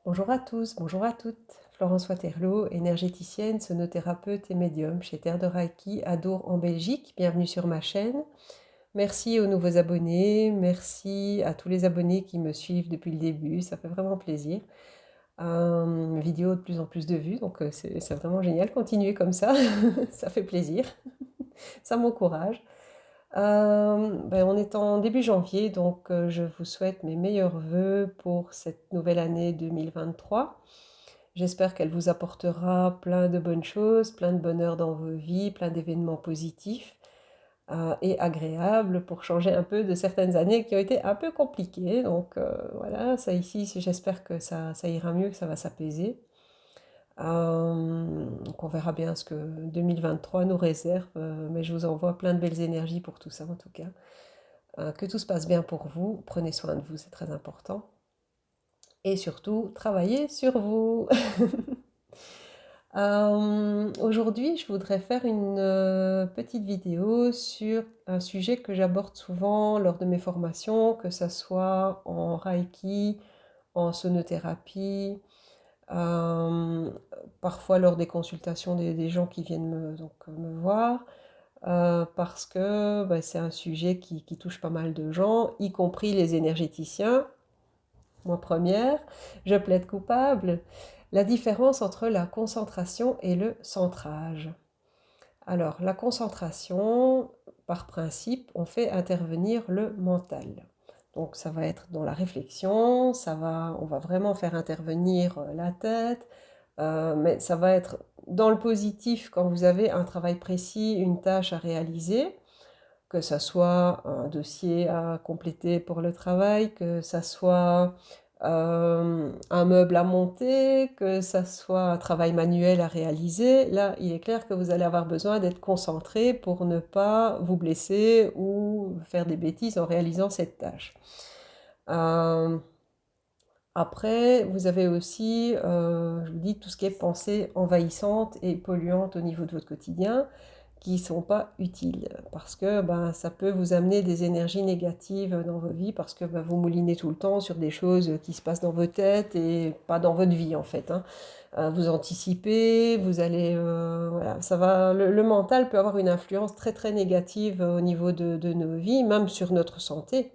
Bonjour à tous, bonjour à toutes. Florence Waterloo, énergéticienne, sonothérapeute et médium chez Terre de Reiki à Dour en Belgique. Bienvenue sur ma chaîne. Merci aux nouveaux abonnés, merci à tous les abonnés qui me suivent depuis le début, ça fait vraiment plaisir. Vidéo de plus en plus de vues, donc c'est vraiment génial. Continuez comme ça, ça fait plaisir, ça m'encourage. On est en début janvier, donc je vous souhaite mes meilleurs vœux pour cette nouvelle année 2023. J'espère qu'elle vous apportera plein de bonnes choses, plein de bonheur dans vos vies, plein d'événements positifs et agréables pour changer un peu de certaines années qui ont été un peu compliquées. Donc voilà, ça ici, j'espère que ça ira mieux, que ça va s'apaiser. Donc on verra bien ce que 2023 nous réserve, mais je vous envoie plein de belles énergies pour tout ça en tout cas. Que tout se passe bien pour vous, prenez soin de vous, c'est très important. Et surtout, travaillez sur vous. Aujourd'hui, je voudrais faire une petite vidéo sur un sujet que j'aborde souvent lors de mes formations, que ce soit en Reiki, en sonothérapie, euh, parfois lors des consultations des gens qui viennent me voir, parce que c'est un sujet qui touche pas mal de gens, y compris les énergéticiens. Moi première, je plaide coupable. La différence entre la concentration et le centrage. Alors, la concentration, par principe, on fait intervenir le mental. Donc, ça va être dans la réflexion, on va vraiment faire intervenir la tête, mais ça va être dans le positif quand vous avez un travail précis, une tâche à réaliser, que ça soit un dossier à compléter pour le travail, que ça soit un meuble à monter, que ça soit un travail manuel à réaliser. Là, il est clair que vous allez avoir besoin d'être concentré pour ne pas vous blesser ou faire des bêtises en réalisant cette tâche. Euh, Après, vous avez aussi, je vous dis, tout ce qui est pensée envahissante et polluante au niveau de votre quotidien, qui ne sont pas utiles, parce que ça peut vous amener des énergies négatives dans vos vies, parce que vous moulinez tout le temps sur des choses qui se passent dans vos têtes et pas dans votre vie en fait. Vous anticipez, vous allez, voilà, le mental peut avoir une influence très très négative au niveau de nos vies, même sur notre santé.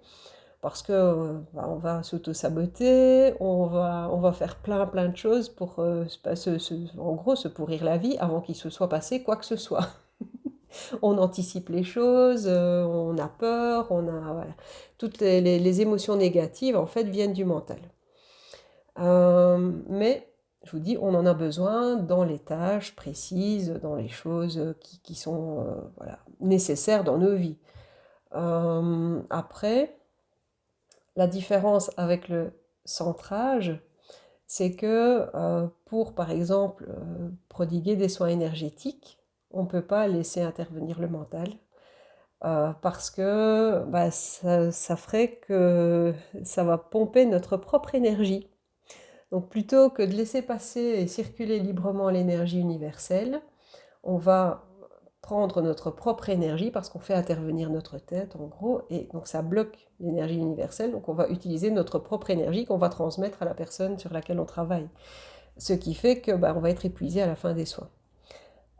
Parce que on va s'auto-saboter, on va faire plein de choses pour en gros se pourrir la vie avant qu'il se soit passé quoi que ce soit. On anticipe les choses, on a peur, voilà. Toutes les émotions négatives en fait viennent du mental. Mais je vous dis, on en a besoin dans les tâches précises, dans les choses qui sont voilà, nécessaires dans nos vies. Après, la différence avec le centrage, c'est que pour, par exemple, prodiguer des soins énergétiques, on ne peut pas laisser intervenir le mental parce que ça ferait que ça va pomper notre propre énergie. Donc plutôt que de laisser passer et circuler librement l'énergie universelle, on va prendre notre propre énergie parce qu'on fait intervenir notre tête en gros, et donc ça bloque l'énergie universelle, donc on va utiliser notre propre énergie qu'on va transmettre à la personne sur laquelle on travaille. Ce qui fait que on va être épuisé à la fin des soins.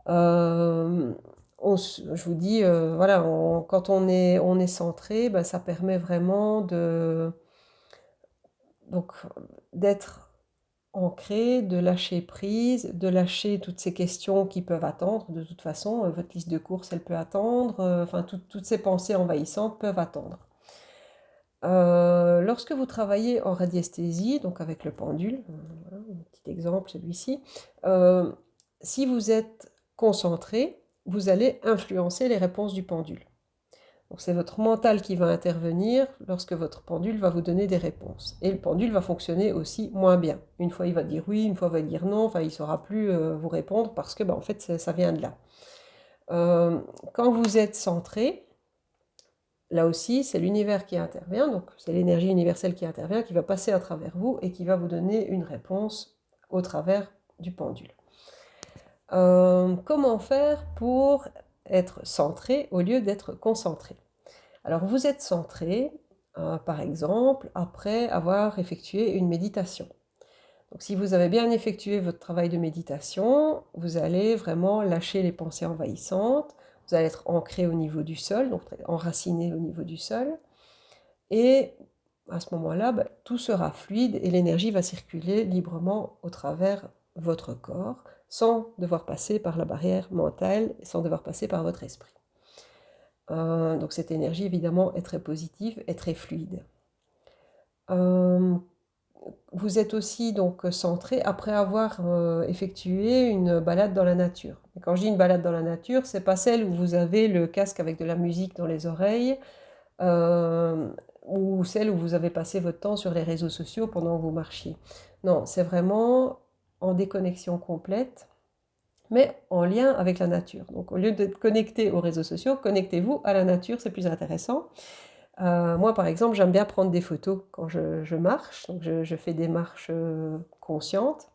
Euh, je vous dis, voilà, quand on est centré, ça permet vraiment donc, d'être ancré, de lâcher prise, de lâcher toutes ces questions qui peuvent attendre. De toute façon, votre liste de courses, elle peut attendre. Enfin, toutes ces pensées envahissantes peuvent attendre. Lorsque vous travaillez en radiesthésie, donc avec le pendule, voilà, un petit exemple, celui-ci, si vous êtes concentré, vous allez influencer les réponses du pendule. Donc c'est votre mental qui va intervenir lorsque votre pendule va vous donner des réponses. Et le pendule va fonctionner aussi moins bien. Une fois il va dire oui, une fois il va dire non, enfin il ne saura plus vous répondre parce que en fait ça vient de là. Quand vous êtes centré, là aussi c'est l'univers qui intervient, donc c'est l'énergie universelle qui intervient, qui va passer à travers vous et qui va vous donner une réponse au travers du pendule. Comment faire pour être centré au lieu d'être concentré? Alors vous êtes centré, par exemple, après avoir effectué une méditation. Donc si vous avez bien effectué votre travail de méditation, vous allez vraiment lâcher les pensées envahissantes, vous allez être ancré au niveau du sol, donc enraciné au niveau du sol, et à ce moment-là, tout sera fluide et l'énergie va circuler librement au travers votre corps, sans devoir passer par la barrière mentale, sans devoir passer par votre esprit. Donc cette énergie, évidemment, est très positive et très fluide. Vous êtes aussi donc centré après avoir effectué une balade dans la nature. Et quand je dis une balade dans la nature, c'est pas celle où vous avez le casque avec de la musique dans les oreilles, euh, ou celle où vous avez passé votre temps sur les réseaux sociaux pendant que vous marchiez. Non, c'est vraiment en déconnexion complète, mais en lien avec la nature. Donc au lieu d'être connecté aux réseaux sociaux, connectez-vous à la nature, c'est plus intéressant. Moi, par exemple, j'aime bien prendre des photos quand je marche, donc je fais des marches conscientes.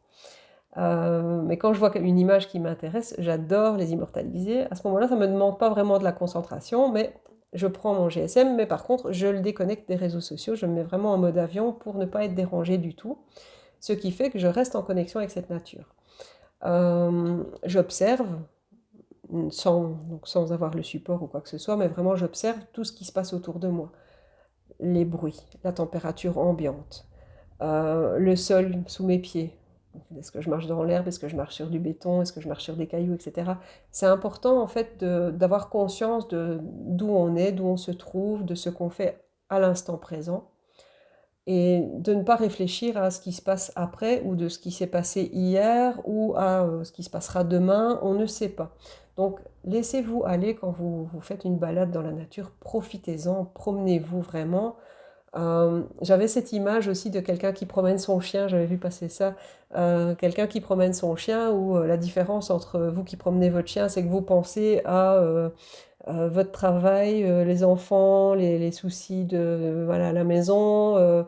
Mais quand je vois une image qui m'intéresse, j'adore les immortaliser. À ce moment-là, ça ne me demande pas vraiment de la concentration, mais je prends mon GSM, mais par contre, je le déconnecte des réseaux sociaux, je me mets vraiment en mode avion pour ne pas être dérangé du tout, ce qui fait que je reste en connexion avec cette nature. J'observe, sans avoir le support ou quoi que ce soit, mais vraiment j'observe tout ce qui se passe autour de moi. Les bruits, la température ambiante, le sol sous mes pieds. Est-ce que je marche dans l'herbe? Est-ce que je marche sur du béton? Est-ce que je marche sur des cailloux, etc. C'est important en fait d'avoir conscience de d'où on est, d'où on se trouve, de ce qu'on fait à l'instant présent et de ne pas réfléchir à ce qui se passe après ou de ce qui s'est passé hier ou à ce qui se passera demain, on ne sait pas. Donc laissez-vous aller quand vous faites une balade dans la nature, profitez-en, promenez-vous vraiment. J'avais cette image aussi de quelqu'un qui promène son chien, j'avais vu passer ça, quelqu'un qui promène son chien où la différence entre vous qui promenez votre chien, c'est que vous pensez à votre travail, les enfants, les soucis de voilà, la maison,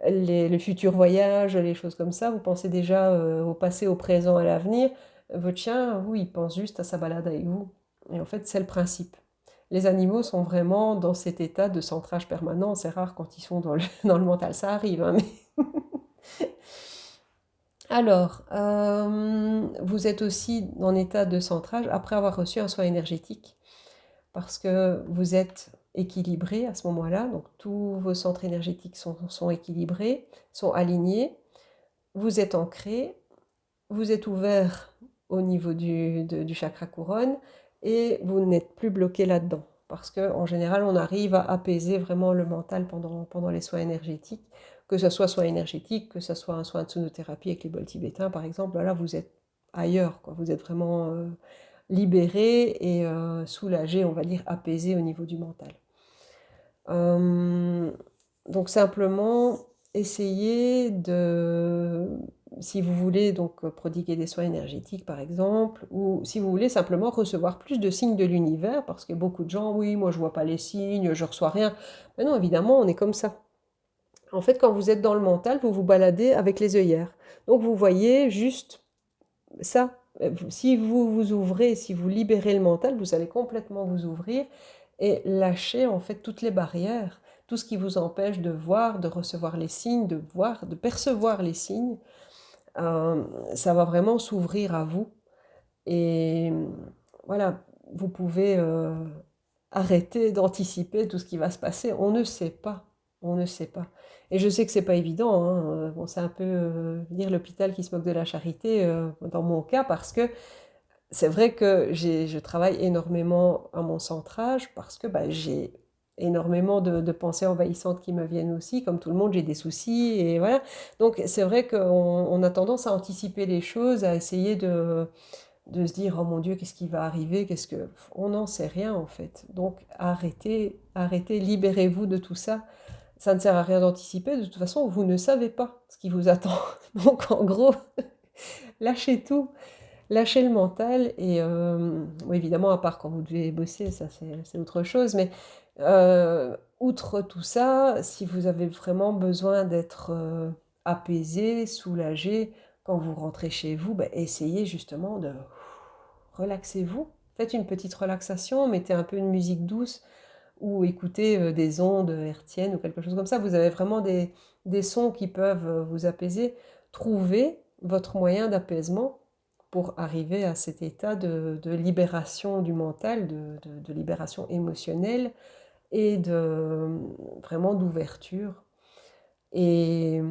les futurs voyages, les choses comme ça. Vous pensez déjà au passé, au présent, à l'avenir. Votre chien, oui, il pense juste à sa balade avec vous. Et en fait, c'est le principe. Les animaux sont vraiment dans cet état de centrage permanent. C'est rare quand ils sont dans dans le mental, ça arrive, hein, mais... Alors, vous êtes aussi en état de centrage après avoir reçu un soin énergétique parce que vous êtes équilibré à ce moment-là, donc tous vos centres énergétiques sont équilibrés, sont alignés, vous êtes ancré, vous êtes ouvert au niveau du chakra couronne et vous n'êtes plus bloqué là-dedans. Parce qu'en général, on arrive à apaiser vraiment le mental pendant les soins énergétiques, que ce soit soin énergétique, que ce soit un soin de sonothérapie avec les bols tibétains, par exemple. Là, vous êtes ailleurs, quoi. Vous êtes vraiment libéré et soulagé, on va dire apaisé au niveau du mental. Donc simplement, essayez de, si vous voulez donc prodiguer des soins énergétiques par exemple, ou si vous voulez simplement recevoir plus de signes de l'univers, parce que beaucoup de gens, oui, moi je vois pas les signes, je reçois rien. Mais non, évidemment, on est comme ça. En fait, quand vous êtes dans le mental, vous vous baladez avec les œillères. Donc vous voyez juste ça. Si vous vous ouvrez, si vous libérez le mental, vous allez complètement vous ouvrir et lâcher en fait toutes les barrières, tout ce qui vous empêche de voir, de recevoir les signes, de voir, de percevoir les signes. Euh, Ça va vraiment s'ouvrir à vous et voilà, vous pouvez arrêter d'anticiper tout ce qui va se passer. On ne sait pas, on ne sait pas. Et je sais que c'est pas évident, hein. Bon, c'est un peu dire l'hôpital qui se moque de la charité dans mon cas parce que c'est vrai que je travaille énormément à mon centrage parce que j'ai énormément de pensées envahissantes qui me viennent aussi. Comme tout le monde, j'ai des soucis et voilà. Donc c'est vrai qu'on a tendance à anticiper les choses, à essayer de se dire, oh mon Dieu, qu'est-ce qui va arriver? Qu'est-ce que... On n'en sait rien en fait. Donc arrêtez, arrêtez, libérez-vous de tout ça. Ça ne sert à rien d'anticiper. De toute façon, vous ne savez pas ce qui vous attend. Donc en gros, lâchez tout. Lâcher le mental et bon, évidemment, à part quand vous devez bosser, ça c'est autre chose, mais outre tout ça, si vous avez vraiment besoin d'être apaisé, soulagé, quand vous rentrez chez vous, essayez justement de relaxez-vous. Faites une petite relaxation, mettez un peu de musique douce ou écoutez des ondes hertziennes ou quelque chose comme ça. Vous avez vraiment des sons qui peuvent vous apaiser. trouver votre moyen d'apaisement pour arriver à cet état de libération du mental, de libération émotionnelle et vraiment d'ouverture. Et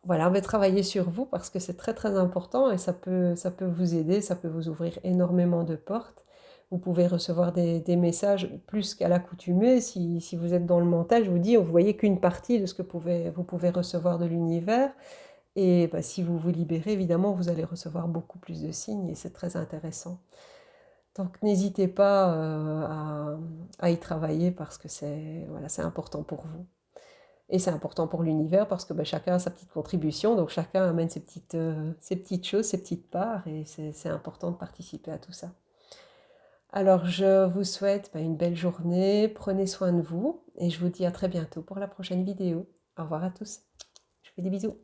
voilà, on va travailler sur vous parce que c'est très très important et ça peut vous aider, ça peut vous ouvrir énormément de portes. Vous pouvez recevoir des messages plus qu'à l'accoutumée. Si vous êtes dans le mental, je vous dis, vous voyez qu'une partie de ce que vous pouvez recevoir de l'univers. Et bah, si vous vous libérez, évidemment, vous allez recevoir beaucoup plus de signes et c'est très intéressant. Donc n'hésitez pas à y travailler parce que voilà, c'est important pour vous. Et c'est important pour l'univers parce que bah, chacun a sa petite contribution, donc chacun amène ses petites choses, ses petites parts, et c'est important de participer à tout ça. Alors je vous souhaite bah, une belle journée, prenez soin de vous, et je vous dis à très bientôt pour la prochaine vidéo. Au revoir à tous. Je vous fais des bisous.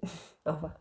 Au revoir.